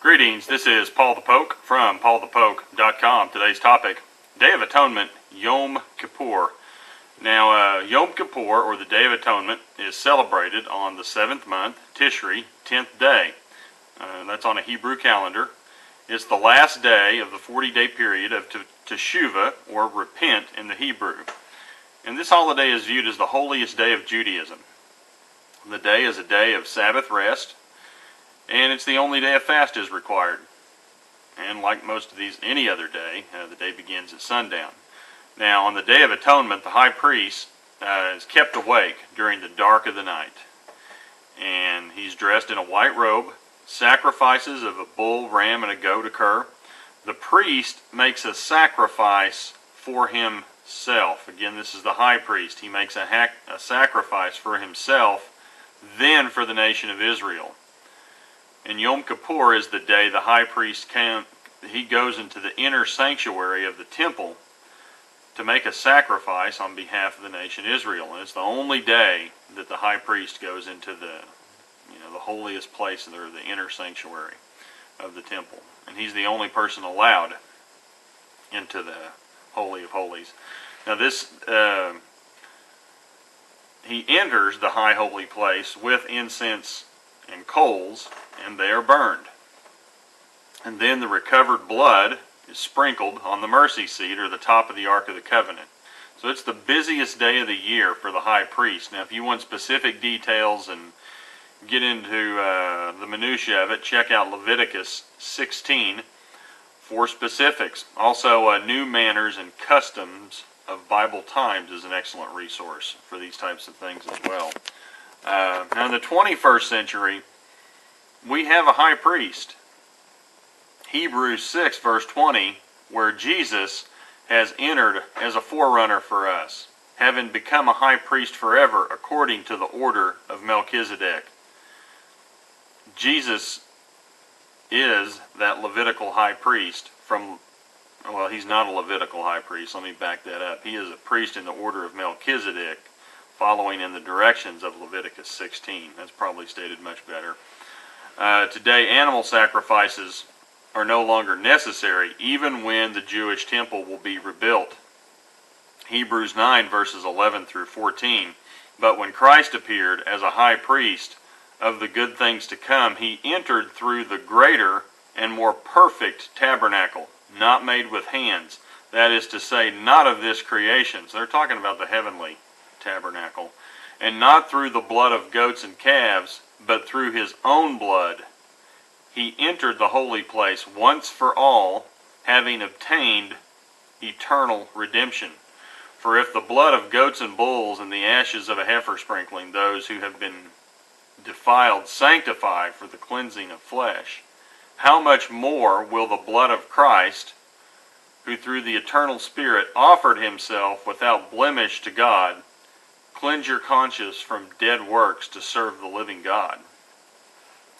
Greetings, this is Paul the Poke from paulthepoke.com. Today's topic, Day of Atonement, Yom Kippur. Now, Yom Kippur, or the Day of Atonement, is celebrated on the 7th month, Tishri, 10th day. That's on a Hebrew calendar. It's the last day of the 40-day period of Teshuvah, or repent in the Hebrew. And this holiday is viewed as the holiest day of Judaism. The day is a day of Sabbath rest, and it's the only day a fast is required. And like most of these, any other day, the day begins at sundown. Now, on the Day of Atonement, the high priest is kept awake during the dark of the night. And he's dressed in a white robe. Sacrifices of a bull, ram, and a goat occur. The priest makes a sacrifice for himself. Again, this is the high priest. He makes a sacrifice for himself, then for the nation of Israel. And Yom Kippur is the day the high priest he goes into the inner sanctuary of the temple to make a sacrifice on behalf of the nation Israel. And it's the only day that the high priest goes into the holiest place, or the inner sanctuary of the temple. And he's the only person allowed into the Holy of Holies. Now he enters the high holy place with incense and coals, and they are burned. And then the recovered blood is sprinkled on the mercy seat, or the top of the Ark of the Covenant. So it's the busiest day of the year for the high priest. Now, if you want specific details and get into the minutiae of it, check out Leviticus 16 for specifics. Also, New Manners and Customs of Bible Times is an excellent resource for these types of things as well. Now, in the 21st century, we have a high priest. Hebrews 6, verse 20, where Jesus has entered as a forerunner for us, having become a high priest forever according to the order of Melchizedek. Jesus is that Levitical high priest he's not a Levitical high priest, let me back that up. He is a priest in the order of Melchizedek, following in the directions of Leviticus 16. That's probably stated much better. Today, animal sacrifices are no longer necessary, even when the Jewish temple will be rebuilt. Hebrews 9, verses 11 through 14. But when Christ appeared as a high priest of the good things to come, he entered through the greater and more perfect tabernacle, not made with hands. That is to say, not of this creation. So they're talking about the heavenly tabernacle. And not through the blood of goats and calves, but through his own blood. He entered the holy place once for all, having obtained eternal redemption. For if the blood of goats and bulls and the ashes of a heifer sprinkling those who have been defiled sanctify for the cleansing of flesh, how much more will the blood of Christ, who through the eternal Spirit offered himself without blemish to God, cleanse your conscience from dead works to serve the living God?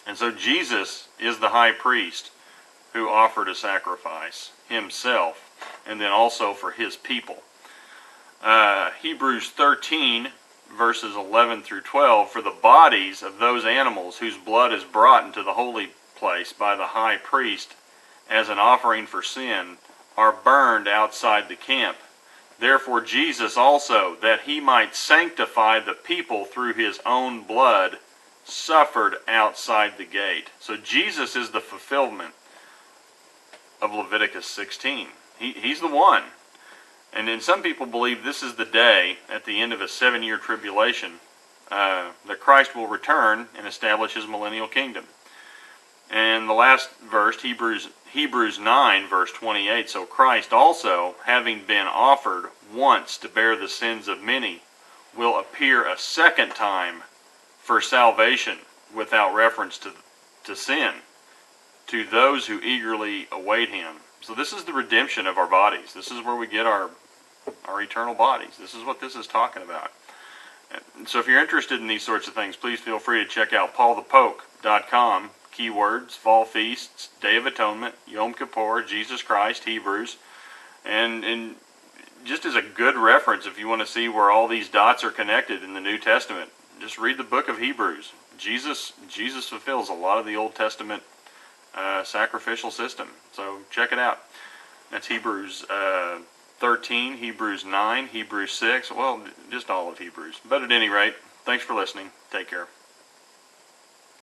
And so Jesus is the high priest who offered a sacrifice himself, and then also for his people. Hebrews 13, verses 11 through 12, for the bodies of those animals whose blood is brought into the holy place by the high priest as an offering for sin are burned outside the camp. Therefore Jesus also, that he might sanctify the people through his own blood, suffered outside the gate. So Jesus is the fulfillment of Leviticus 16. He's the one. And then some people believe this is the day at the end of a 7-year tribulation that Christ will return and establish his millennial kingdom. And the last verse, Hebrews 9, verse 28, so Christ also, having been offered once to bear the sins of many, will appear a second time for salvation without reference to sin, to those who eagerly await him. So this is the redemption of our bodies. This is where we get our eternal bodies. This is what this is talking about. And so if you're interested in these sorts of things, please feel free to check out paulthepoke.com. Keywords, fall feasts, Day of Atonement, Yom Kippur, Jesus Christ, Hebrews. And just as a good reference, if you want to see where all these dots are connected in the New Testament, just read the book of Hebrews. Jesus fulfills a lot of the Old Testament sacrificial system. So check it out. That's Hebrews 13, Hebrews 9, Hebrews 6, well, just all of Hebrews. But at any rate, thanks for listening. Take care.